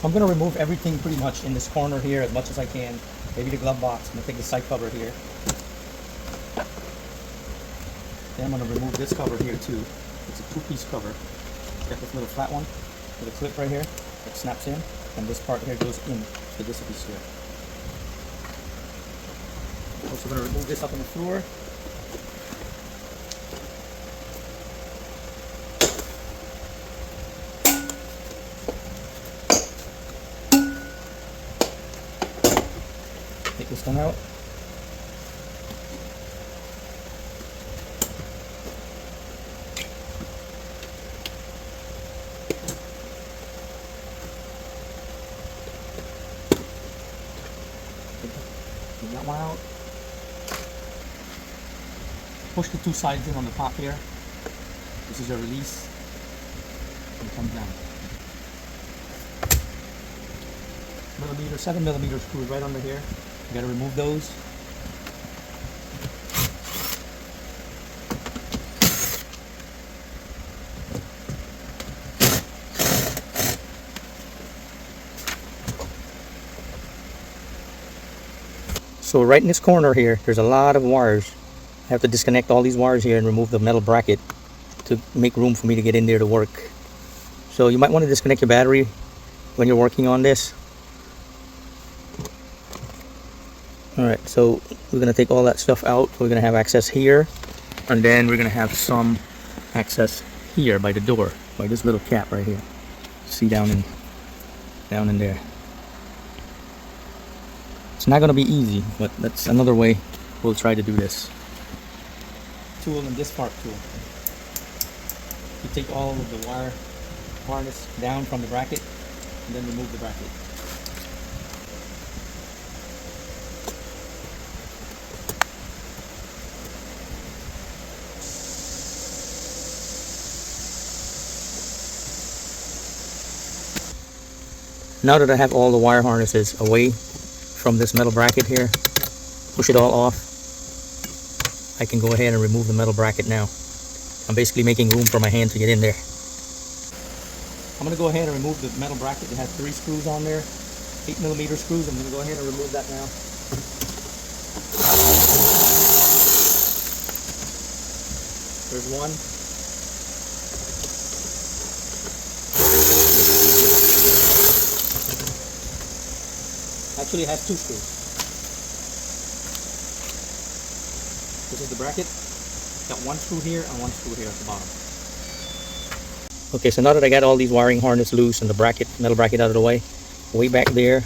So I'm going to remove everything pretty much in this corner here as much as I can. Maybe the glove box. I'm going to take the side cover here. Then I'm going to remove this cover here too. It's a two-piece cover. Got this little flat one with a clip right here that snaps in, and this part here goes in to this piece here. Also going to remove this up on the floor. Take this one out. Take that one out. Push the two sides in on the top here. This is a release. And it comes down. 7mm screws right under here. You gotta remove those. So right in this corner here, there's a lot of wires. I have to disconnect all these wires here and remove the metal bracket to make room for me to get in there to work. So you might want to disconnect your battery when you're working on this. Alright, so we're going to take all that stuff out. We're going to have access here, and then we're going to have some access here by the door, by this little cap right here. See down in there. It's not going to be easy, but that's another way we'll try to do this. Tool and this part tool. You take all of the wire harness down from the bracket and then remove the bracket. Now that I have all the wire harnesses away from this metal bracket here, push it all off, I can go ahead and remove the metal bracket now. I'm basically making room for my hand to get in there. I'm going to go ahead and remove the metal bracket. It has 3 screws on there, 8mm screws. I'm going to go ahead and remove that now. There's one. Actually, it has 2 screws. This is the bracket. Got 1 screw here and 1 screw here at the bottom. Okay, so now that I got all these wiring harness loose and the bracket, metal bracket out of the way back there,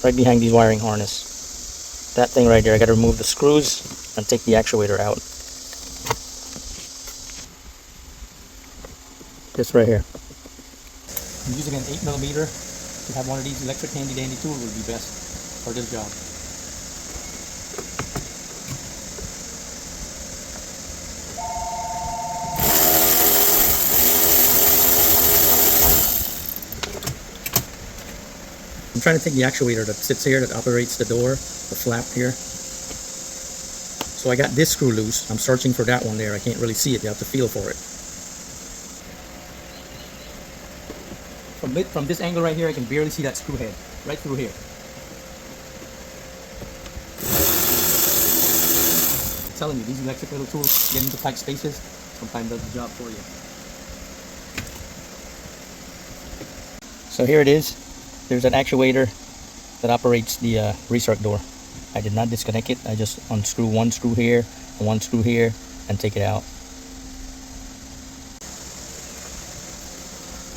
right behind these wiring harness, that thing right there, I got to remove the screws and take the actuator out. This right here. I'm using an 8mm. To have one of these electric handy dandy tools would be best for this job. I'm trying to take the actuator that sits here that operates the door, the flap here. So I got this screw loose. I'm searching for that one there. I can't really see it. You have to feel for it. From this angle right here, I can barely see that screw head right through here. I'm telling you, these electric little tools get into tight spaces, sometimes does the job for you. So here it is. There's an actuator that operates the recirc door. I did not disconnect it. I just unscrew 1 screw here and 1 screw here and take it out.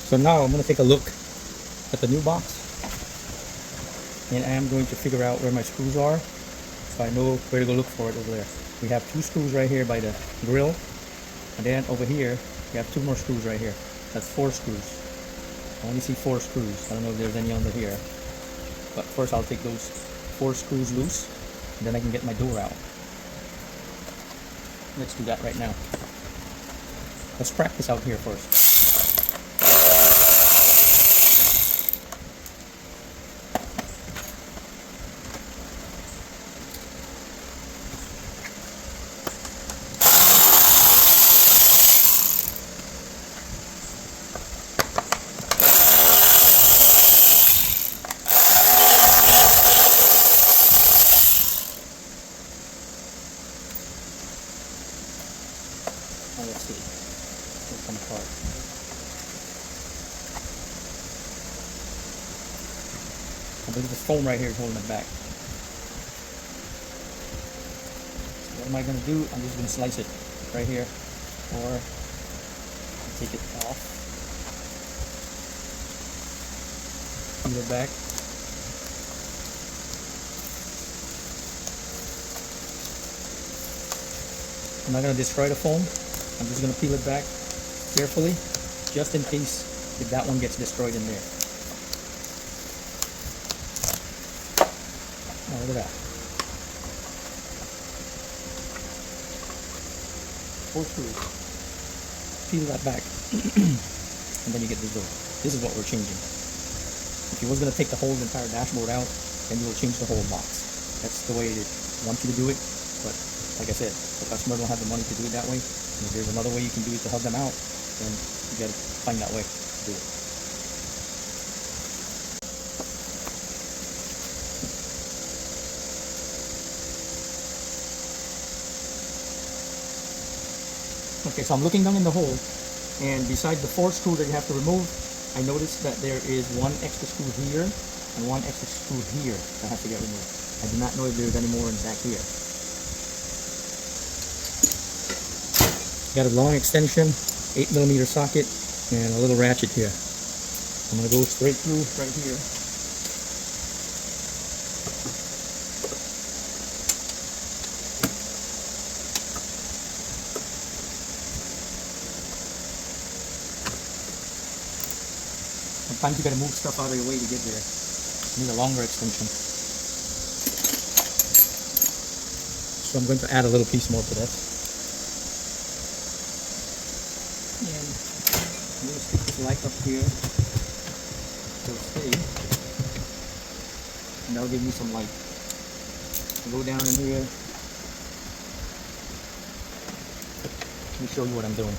So now I'm going to take a look at the new box, and I am going to figure out where my screws are so I know where to go look for it over there. We have 2 screws right here by the grill, and then over here we have 2 more screws right here. That's 4 screws. I only see 4 screws. I don't know if there's any under here, but first I'll take those 4 screws loose and then I can get my door out. Let's do that right now. Let's practice out here first. come apart. I believe this foam right here is holding it back. So what am I going to do? I'm just going to slice it right here, or take it off, peel it back. I'm not going to destroy the foam. I'm just going to peel it back carefully, just in case if that one gets destroyed in there. Oh, look at that. 4 screws. Peel that back. And then you get this door. This is what we're changing. If you was going to take the whole entire dashboard out, then you will change the whole box. That's the way it is. I want you to do it, but like I said, the customer don't have the money to do it that way. And if there's another way you can do it to help them out, then you gotta find that way to do it. Okay, so I'm looking down in the hole, and beside the 4 screw that you have to remove, I noticed that there is 1 extra screw here and 1 extra screw here that has to get removed. I do not know if there's any more in back here. Got a long extension, 8mm socket, and a little ratchet here. I'm going to go straight through right here. Sometimes you got to move stuff out of your way to get there. You need a longer extension. So I'm going to add a little piece more to this. And I'm going to stick this light up here to stay, and that'll give me some light. I'll go down in here. Let me show you what I'm doing.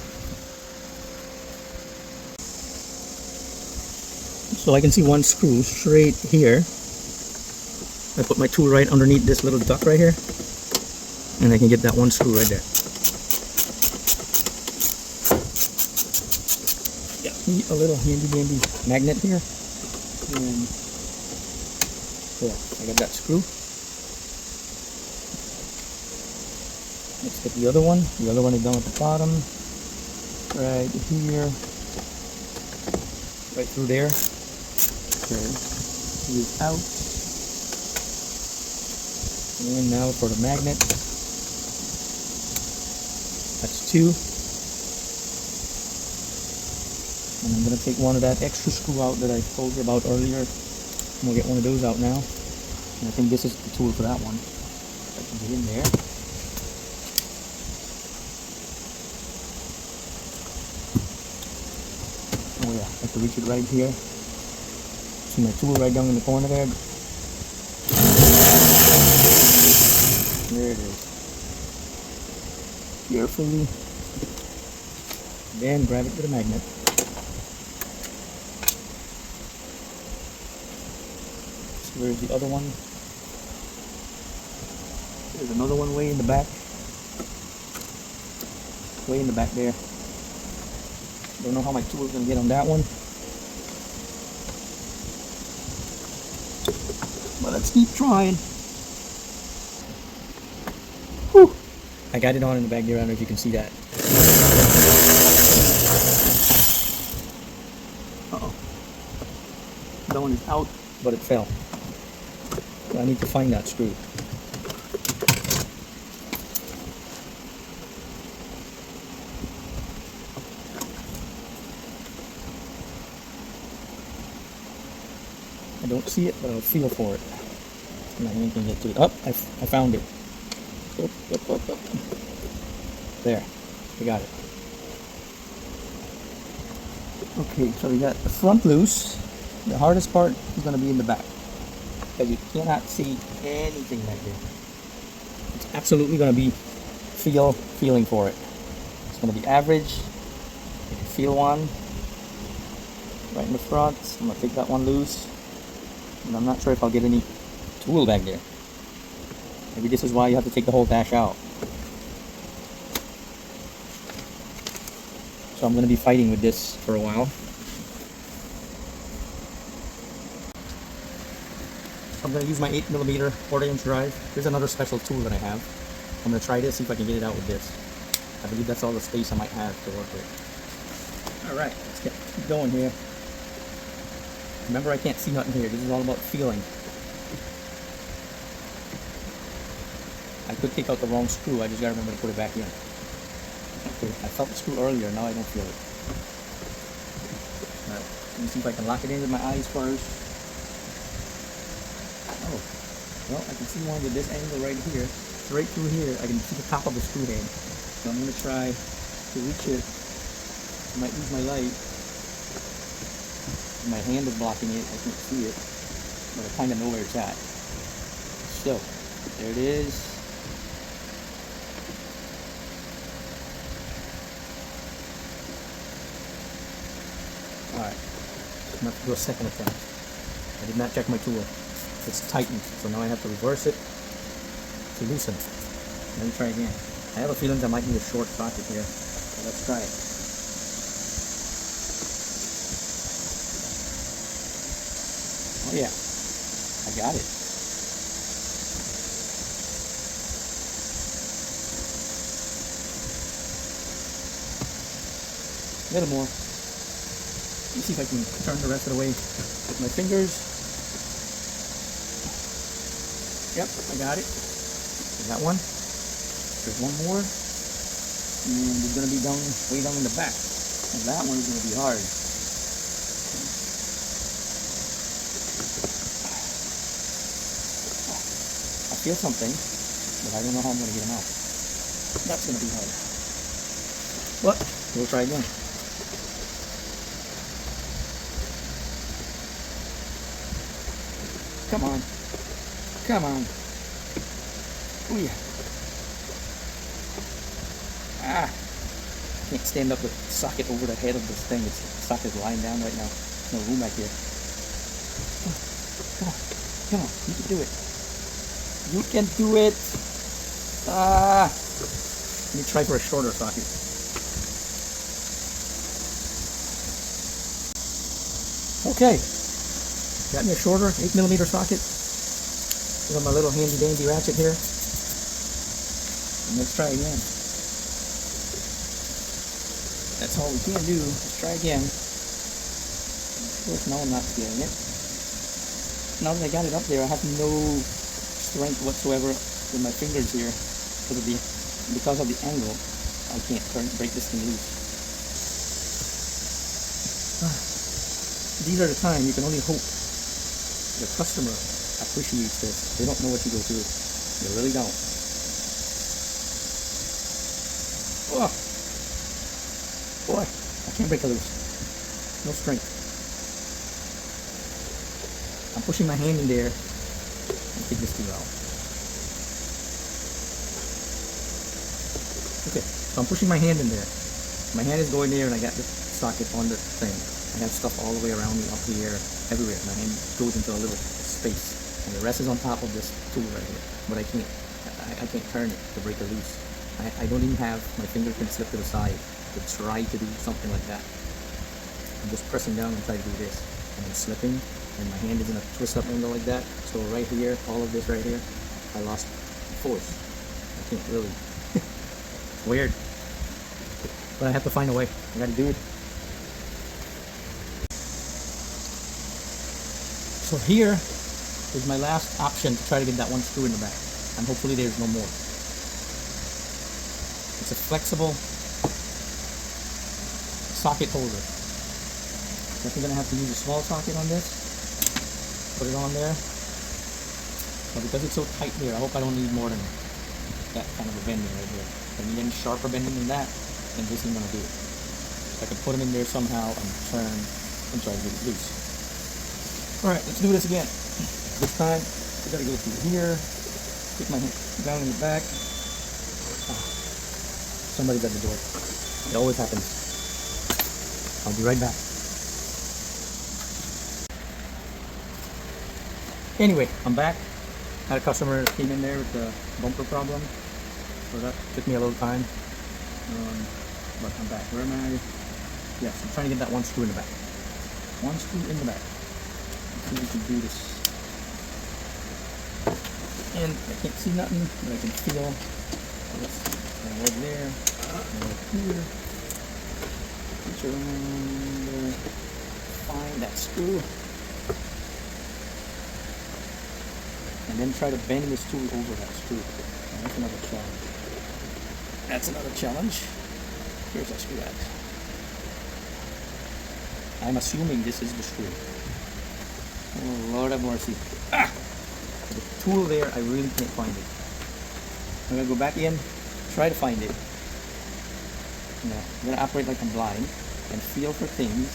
So I can see 1 screw straight here. I put my tool right underneath this little duct right here, and I can get that 1 screw right there. A little handy magnet here, and there, I got that screw. Let's get the other one. The other one is down at the bottom, right here, right through there. Okay, squeeze out, and now for the magnet. That's 2. And I'm going to take one of that extra screw out that I told you about earlier. I'm going to get one of those out now. And I think this is the tool for that one. I can get in there. Oh yeah, I have to reach it right here. See my tool right down in the corner there? There it is. Carefully. Then grab it with a magnet. Where's the other one? There's another one way in the back. Way in the back there. Don't know how my tool is going to get on that one. But let's keep trying. Whew. I got it on in the back there. I don't know if you can see that. Uh-oh. That one is out, but it fell. So I need to find that screw. I don't see it, but I'll feel for it. My hand can get to it. I found it. Up. There, I got it. Okay, so we got the front loose. The hardest part is going to be in the back, because you cannot see anything back there. It's absolutely going to be feeling for it. It's going to be average. You can feel one right in the front. I'm going to take that one loose. And I'm not sure if I'll get any tool back there. Maybe this is why you have to take the whole dash out. So I'm going to be fighting with this for a while. I'm going to use my 8mm 1/4" drive. Here's another special tool that I have. I'm going to try this, see if I can get it out with this. I believe that's all the space I might have to work with. Alright, let's keep going here. Remember, I can't see nothing here. This is all about feeling. I could take out the wrong screw. I just got to remember to put it back in. Okay, I felt the screw earlier. Now I don't feel it. Alright, let me see if I can lock it in with my eyes first. Oh, well, I can see one with this angle right here. Right through here, I can see the top of the screw head. So I'm going to try to reach it. I might use my light. My hand is blocking it. I can't see it. But I kind of know where it's at. So, there it is. Alright. I'm going to have to do a second attempt. I did not check my tool. It's tightened. So now I have to reverse it to loosen. Let me try again. I have a feeling I might need a short socket here. So let's try it. Oh yeah, I got it. A little more. Let me see if I can turn the rest of the way with my fingers. Yep, I got it. I got one. There's one more. And it's going to be down, way down in the back. And that one is going to be hard. I feel something, but I don't know how I'm going to get them out. That's going to be hard. But we'll try again. Come on. Come on. Oh yeah. Ah. Can't stand up with the socket over the head of this thing. It's, the socket is lying down right now. There's no room back here. Come on. Come on. You can do it. You can do it. Ah. Let me try for a shorter socket. Okay. Got me a shorter 8mm socket. Got my little handy dandy ratchet here. And let's try again. That's all we can do. Let's try again. Of course, now I'm not feeling it. Now that I got it up there, I have no strength whatsoever with my fingers here because of the angle. I can't break this thing loose. These are the times you can only hope the customer appreciates this. They don't know what you go through. They really don't. Oh, boy, I can't break it loose. No strength. I'm pushing my hand in there and take this thing out. Okay, so I'm pushing my hand in there. My hand is going there and I got the socket on the thing. I have stuff all the way around me, up here, everywhere. My hand goes into a little space. And the rest is on top of this tool right here. But I can't turn it to break it loose. I don't even have, my finger can slip to the side to try to do something like that. I'm just pressing down and trying to do this. And I'm slipping, and my hand is in a twist up angle like that. So right here, all of this right here, I lost force. I can't really. Weird. But I have to find a way. I gotta do it. So here is my last option to try to get that one screw in the back. And hopefully there's no more. It's a flexible socket holder. So I'm gonna have to use a small socket on this. Put it on there. But because it's so tight here, I hope I don't need more than that kind of a bending right here. If I need any sharper bending than that, then this ain't gonna do it. If I can put them in there somehow and turn and try to get it loose. Alright, let's do this again. This time, I gotta go through here, put my hand down in the back. Somebody's at the door. It always happens. I'll be right back. Anyway, I'm back. Had a customer that came in there with the bumper problem. So that took me a little time. But I'm back. Where am I? Yes, I'm trying to get that one screw in the back. One screw in the back. Let's see if we can do this. And I can't see nothing, but I can feel. Right there, right here. Reach around there. Find that screw. And then try to bend this tool over that screw. And that's another challenge. That's another challenge. Here's that screw at. I'm assuming this is the screw. Oh Lord have mercy. Ah! The tool there, I really can't find it. I'm gonna go back in, try to find it. No, I'm gonna operate like I'm blind and feel for things.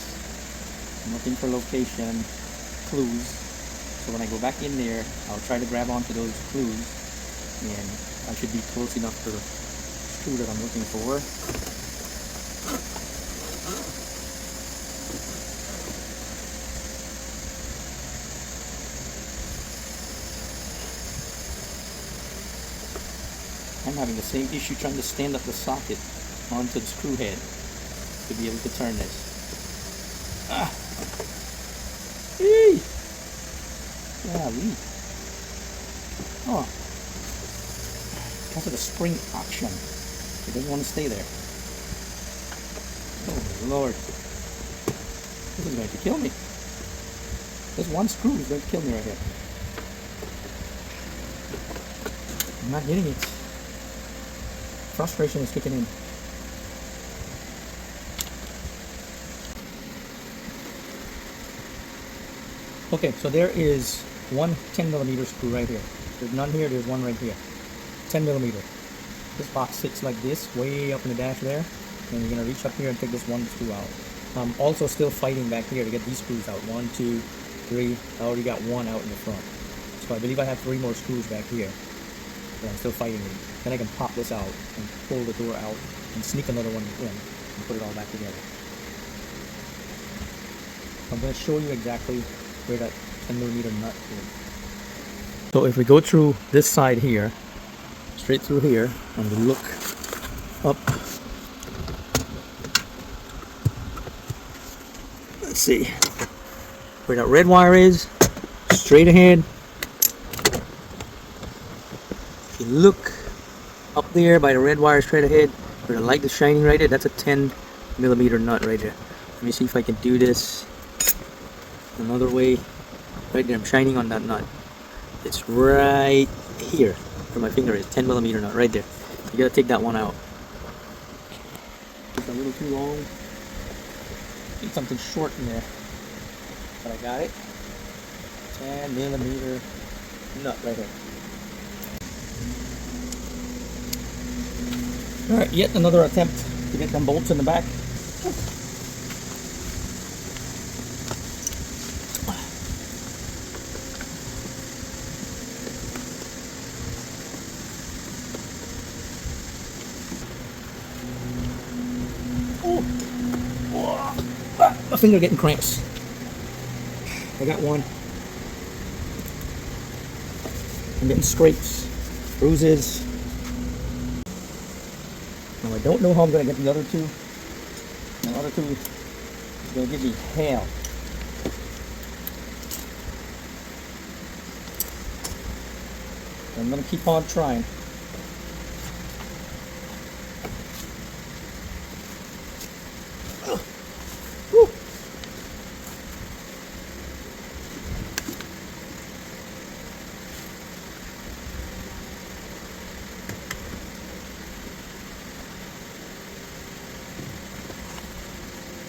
I'm looking for location, clues. So when I go back in there, I'll try to grab onto those clues, and I should be close enough to the screw that I'm looking for. I'm having the same issue trying to stand up the socket onto the screw head to be able to turn this. Ah! Eee! Golly. Oh. Because of the spring action. It doesn't want to stay there. Oh Lord. This is going to kill me. This one screw is going to kill me right here. I'm not getting it. Frustration is kicking in. Okay, so there is one 10mm screw right here. There's none here, there's one right here. 10mm. This box sits like this, way up in the dash there. And you're going to reach up here and take this one screw out. I'm also still fighting back here to get these screws out. 1, 2, 3. I already got one out in the front. So I believe I have 3 more screws back here. But I'm still fighting it. Then I can pop this out and pull the door out and sneak another one in and put it all back together. I'm going to show you exactly where that 10mm nut is. So if we go through this side here, straight through here, and we look up, let's see where that red wire is, straight ahead. If you look up there by the red wire straight ahead, where the light is shining right there, that's a 10mm nut right there. Let me see if I can do this another way. Right there, I'm shining on that nut. It's right here where my finger is. 10mm nut right there. You gotta take that one out. It's a little too long. Need something short in there. But I got it. 10mm nut right here. Alright, yet another attempt to get them bolts in the back. My finger getting cramps. I got one. I'm getting scrapes, bruises. Now I don't know how I'm going to get the other two. The other two is going to give me hell. I'm going to keep on trying.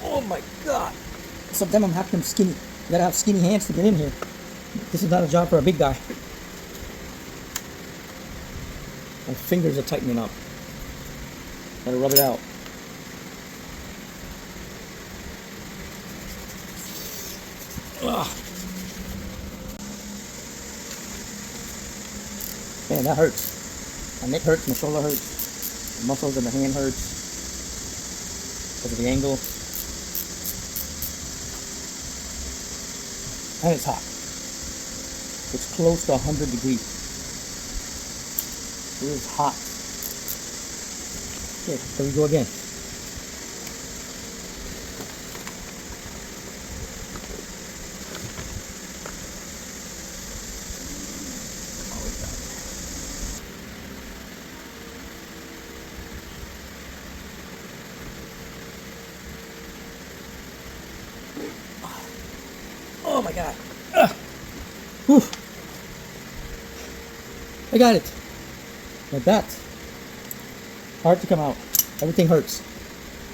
Oh my God! Sometimes I'm having them skinny. You gotta have skinny hands to get in here. This is not a job for a big guy. My fingers are tightening up. Gotta rub it out. Ugh. Man, that hurts. My neck hurts, my shoulder hurts, the muscles in the hand hurts because of the angle. And it's hot. It's close to 100 degrees. It is hot. Okay, here we go again. Oh my God. Whew. I got it. Like that. Hard to come out. Everything hurts.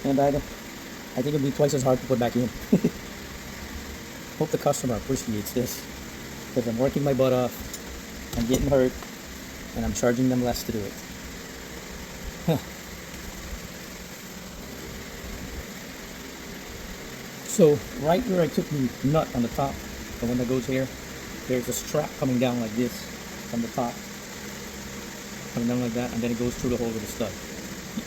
And I think it'll be twice as hard to put back in. Hope the customer appreciates this. Because I'm working my butt off. I'm getting hurt. And I'm charging them less to do it. Huh. So right where I took the nut on the top, the one that goes here, there's a strap coming down like this from the top, coming down like that, and then it goes through the hole with the stud.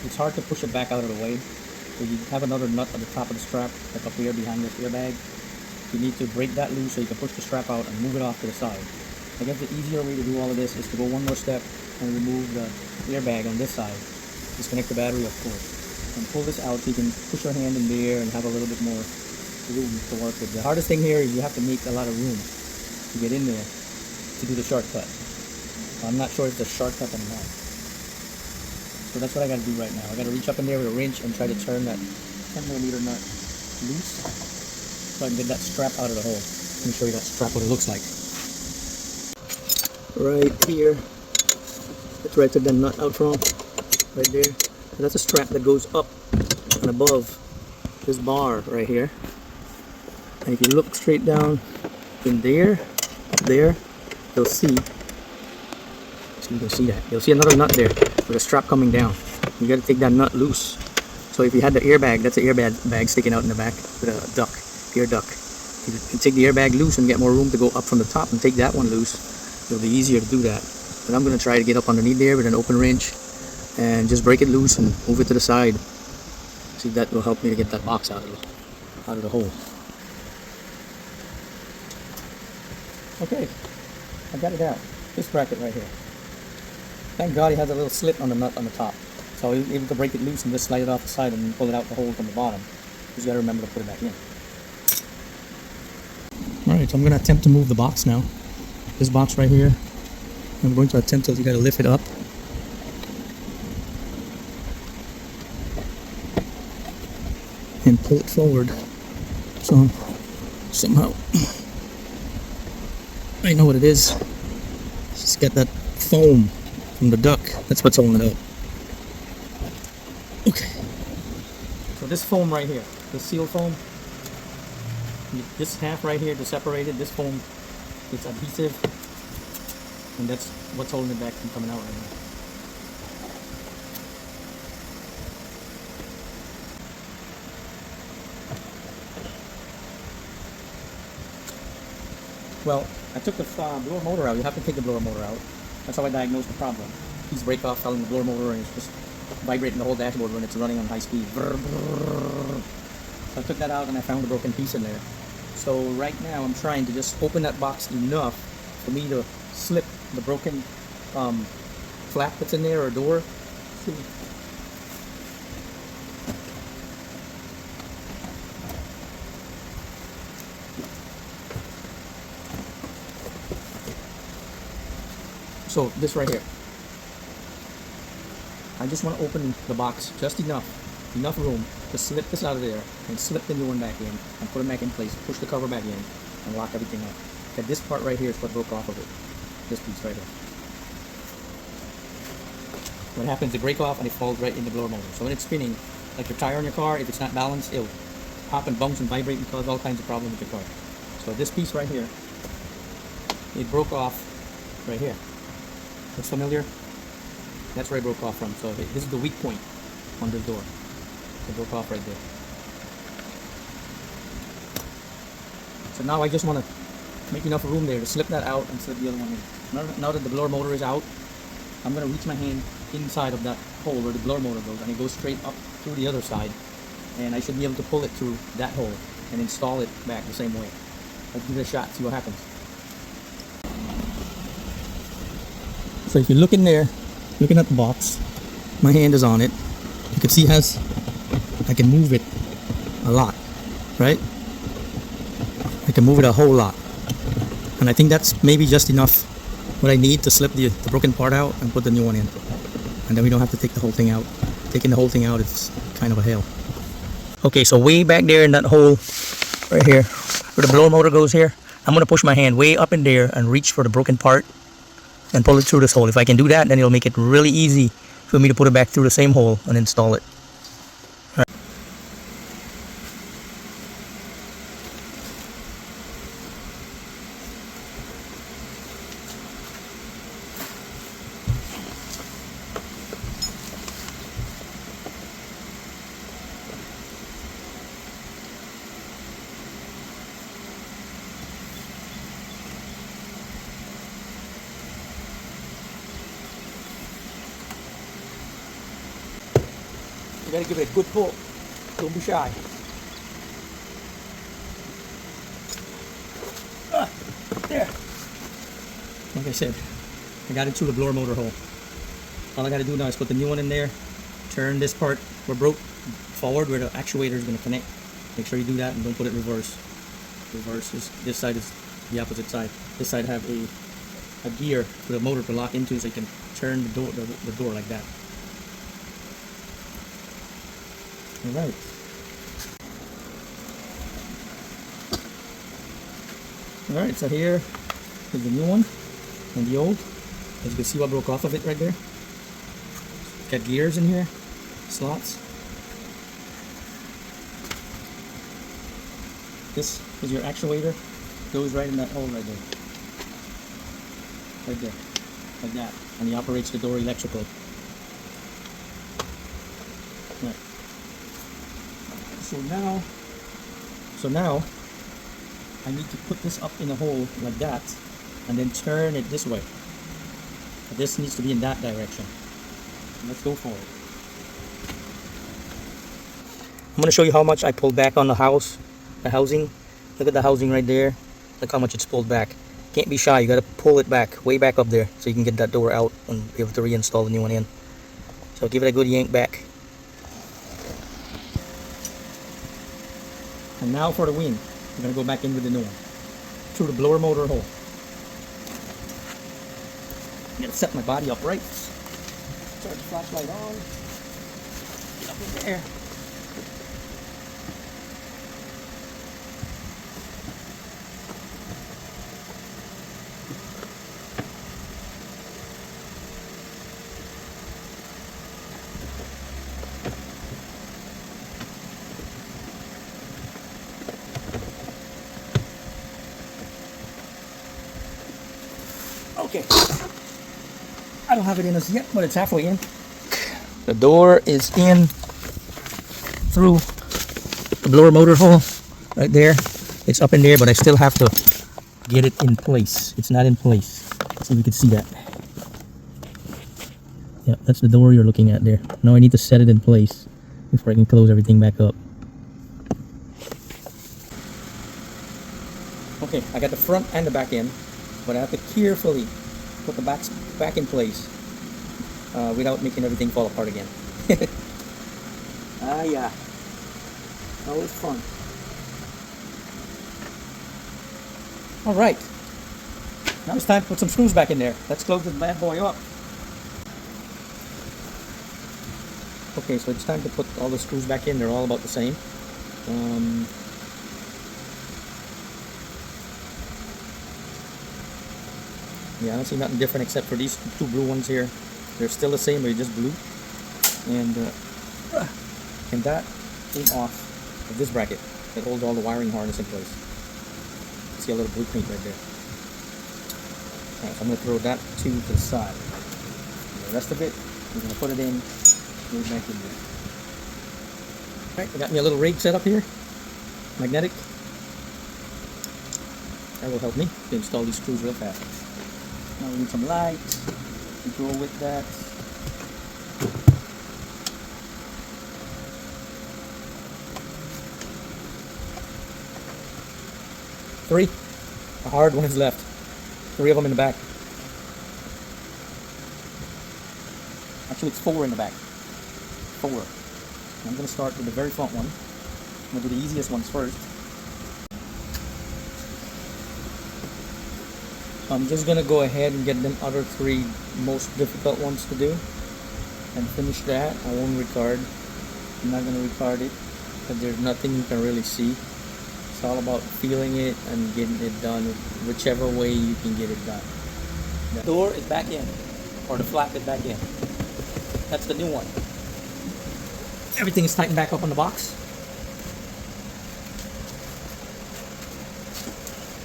It's hard to push it back out of the way, so you have another nut on the top of the strap, like up here behind this airbag. You need to break that loose so you can push the strap out and move it off to the side. I guess the easier way to do all of this is to go one more step and remove the airbag on this side. Disconnect the battery, of course, and pull this out so you can push your hand in there and have a little bit more room to work with. The hardest thing here is you have to make a lot of room to get in there to do the shortcut. I'm not sure if it's a shortcut or not. So that's what I got to do right now. I got to reach up in there with a wrench and try to turn that 10mm nut loose so I can get that strap out of the hole. Let me show you that strap, what it looks like. Right here. That's where I took that nut out from. Right there. And that's a strap that goes up and above this bar right here. And if you look straight down in there, you'll see. So you can see that. You'll see another nut there with a strap coming down. You got to take that nut loose. So if you had the airbag, that's an airbag bag sticking out in the back with a duck, air duct. You can take the airbag loose and get more room to go up from the top and take that one loose. It'll be easier to do that. But I'm going to try to get up underneath there with an open wrench and just break it loose and move it to the side. See, that will help me to get that box out of the hole. Okay, I got it out. This bracket right here. Thank God it has a little slit on the nut on the top. So I was able to break it loose and just slide it off the side and pull it out the hole from the bottom. Just got to remember to put it back in. Alright, so I'm going to attempt to move the box now. This box right here. I'm going to attempt to, you got to lift it up. And pull it forward. So somehow I know what it is. Just get that foam from the duck. That's what's holding it up. Okay. So this foam right here, the seal foam, this half right here to separate it, this foam, it's adhesive, and that's what's holding it back from coming out right now. Well, I took the blower motor out. You have to take the blower motor out. That's how I diagnosed the problem. Piece break off, fell in the blower motor, and it's just vibrating the whole dashboard when it's running on high speed. So I took that out and I found a broken piece in there. So right now I'm trying to just open that box enough for me to slip the broken flap that's in there, or door. See. So this right here, I just want to open the box just enough room to slip this out of there and slip the new one back in and put it back in place, push the cover back in and lock everything up. Okay, this part right here is what broke off of it, this piece right here. What happens, it break off and it falls right in the blower motor. So when it's spinning, like your tire on your car, if it's not balanced, it'll pop and bounce and vibrate and cause all kinds of problems with your car. So this piece right here, it broke off right here. Looks familiar? That's where it broke off from. So this is the weak point on this door. It broke off right there. So now I just want to make enough room there to slip that out and slip the other one in. Now that the blower motor is out, I'm going to reach my hand inside of that hole where the blower motor goes, and it goes straight up through the other side, and I should be able to pull it through that hole and install it back the same way. Let's give it a shot, see what happens. So if you look in there, looking at the box, my hand is on it. You can see I can move it a lot, right? I can move it a whole lot. And I think that's maybe just enough what I need to slip the broken part out and put the new one in. And then we don't have to take the whole thing out. Taking the whole thing out is kind of a hell. Okay, so way back there in that hole right here, where the blower motor goes here, I'm going to push my hand way up in there and reach for the broken part and pull it through this hole. If I can do that, then it'll make it really easy for me to put it back through the same hole and install it. All right. You gotta give it a good pull. Don't be shy. There. Like I said, I got it through the blower motor hole. All I gotta do now is put the new one in there, turn this part where broke forward where the actuator is gonna connect. Make sure you do that and don't put it reverse. Reverse is, this side is the opposite side. This side have a gear for the motor to lock into so you can turn the door like that. Alright. Alright, so here is the new one and the old. As you can see what broke off of it right there. It's got gears in here, slots. This is your actuator. Goes right in that hole right there. Right there. Like that. And he operates the door electrically. Right. So now I need to put this up in a hole like that and then turn it this way. This needs to be in that direction. Let's go for it. I'm going to show you how much I pulled back on the housing. Look at the housing right there. Look how much it's pulled back. Can't be shy, you got to pull it back, way back up there so you can get that door out and be able to reinstall the new one in. So give it a good yank back. And now for the wing. We're going to go back in with the new one. Through the blower motor hole. I'm going to set my body up right. Start the flashlight on. Get up in there. Okay, I don't have it in us yet, but it's halfway in. The door is in through the blower motor hole right there. It's up in there, but I still have to get it in place. It's not in place. See if you can see that. Yeah, that's the door you're looking at there. Now I need to set it in place before I can close everything back up. Okay, I got the front and the back end, but I have to carefully put the back in place without making everything fall apart again. Ah, yeah. Always fun. Alright. Now it's time to put some screws back in there. Let's close this bad boy up. Okay, so it's time to put all the screws back in. They're all about the same. Yeah, I don't see nothing different except for these two blue ones here. They're still the same, they're just blue. And that came off of this bracket that holds all the wiring harness in place. See a little blue paint right there. Alright, so I'm going to throw that tube to the side. And the rest of it, we're going to put it in, put it back in there. Alright, I got me a little rig set up here. Magnetic. That will help me to install these screws real fast. Now we need some light to go with that. Three. A hard one is left. 3 of them in the back. Actually, it's 4 in the back. 4. I'm going to start with the very front one. I'm going to do the easiest ones first. I'm just going to go ahead and get them other 3 most difficult ones to do and finish that. I won't record. I'm not going to record it because there's nothing you can really see. It's all about feeling it and getting it done whichever way you can get it done. The door is back in, or the flap is back in. That's the new one. Everything is tightened back up on the box,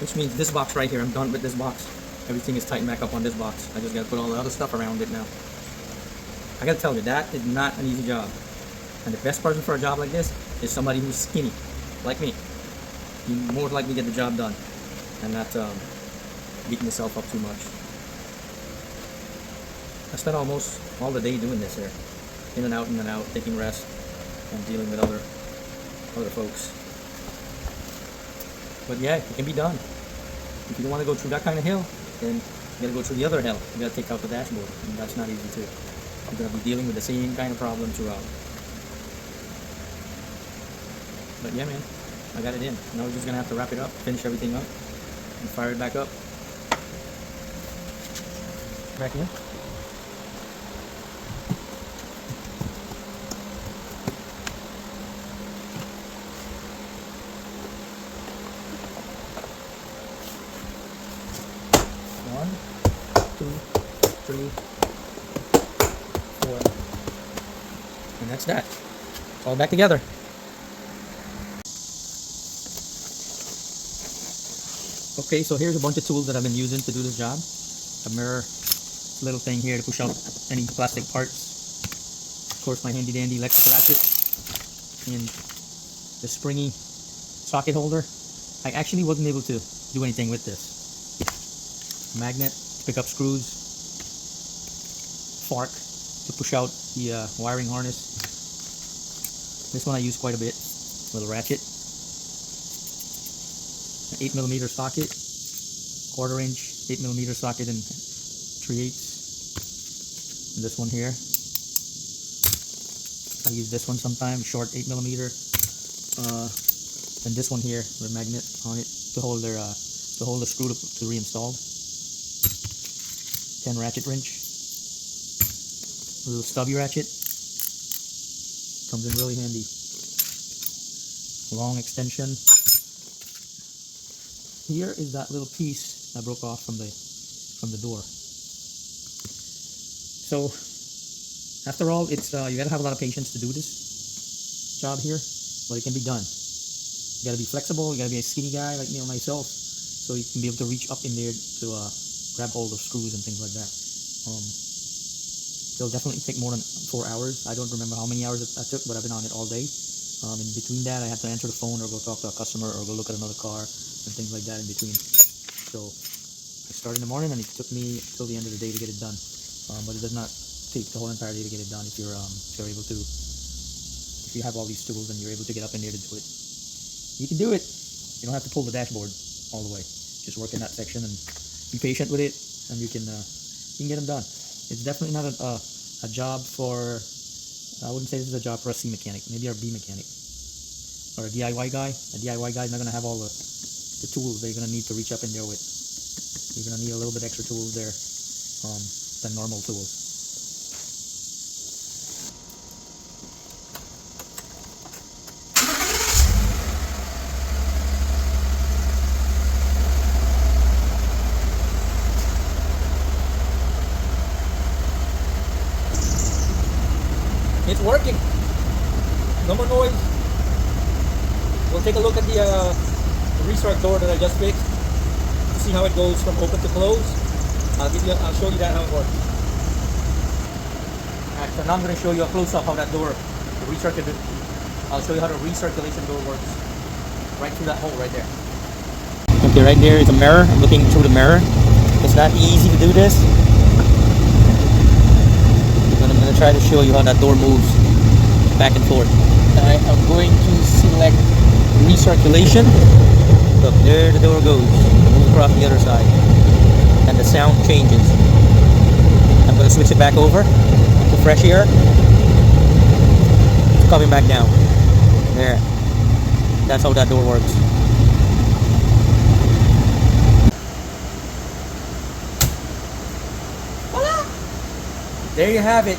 which means this box right here, I'm done with this box. Everything is tightened back up on this box. I just gotta put all the other stuff around it now. I gotta tell you, that is not an easy job. And the best person for a job like this is somebody who's skinny, like me. You more likely get the job done and not beating yourself up too much. I spent almost all the day doing this here. In and out, taking rest and dealing with other folks. But yeah, it can be done. If you don't want to go through that kind of hill, then you gotta go through the other hill. You gotta take out the dashboard, and that's not easy too. You're gonna be dealing with the same kind of problem throughout. But yeah, man, I got it in. Now we're just gonna have to wrap it up, finish everything up, and fire it back up. Back in. One, two, three, four, and that's that. It's all back together. Okay, so here's a bunch of tools that I've been using to do this job. A mirror, little thing here to push out any plastic parts. Of course, my handy dandy electric ratchet and the springy socket holder. I actually wasn't able to do anything with this. Magnet to pick up screws, fork to push out the wiring harness. This one I use quite a bit. Little ratchet. An 8mm socket, 1/4 inch 8mm socket and 3/8. This one here, I use this one sometimes, short 8mm. And this one here with a magnet on it to hold their the screw to reinstall. 10 ratchet wrench, a little stubby ratchet, comes in really handy. Long extension. Here is that little piece I broke off from the door. So after all, it's you gotta have a lot of patience to do this job here, but it can be done. You gotta be flexible. You gotta be a skinny guy like me or myself, so you can be able to reach up in there to grab hold of screws and things like that. It'll definitely take more than 4 hours. I don't remember how many hours I took, but I've been on it all day. In between that, I have to answer the phone or go talk to a customer or go look at another car and things like that in between. So I started in the morning and it took me till the end of the day to get it done. But it does not take the whole entire day to get it done if you're able to. If you have all these tools and you're able to get up in there to do it, you can do it. You don't have to pull the dashboard all the way. Just work in that section and be patient with it, and you can get them done. It's definitely not a job for. I wouldn't say this is a job for a C mechanic, maybe a B mechanic or a DIY guy. A DIY guy is not going to have all the tools they're going to need to reach up in there with. You're going to need a little bit extra tools there than normal tools. It's working. No more noise. We'll take a look at the recirc door that I just fixed to see how it goes from open to close. I'll show you that how it works. Alright, so now I'm going to show you a close-up how that door, I'll show you how the recirculation door works. Right through that hole right there. Okay, right there is a mirror. I'm looking through the mirror. It's not easy to do this. I'm going to try to show you how that door moves back and forth. I am going to select recirculation. Look, there the door goes. Move across the other side. And the sound changes. I'm going to switch it back over to fresh air. It's coming back down. There. That's how that door works. There you have it.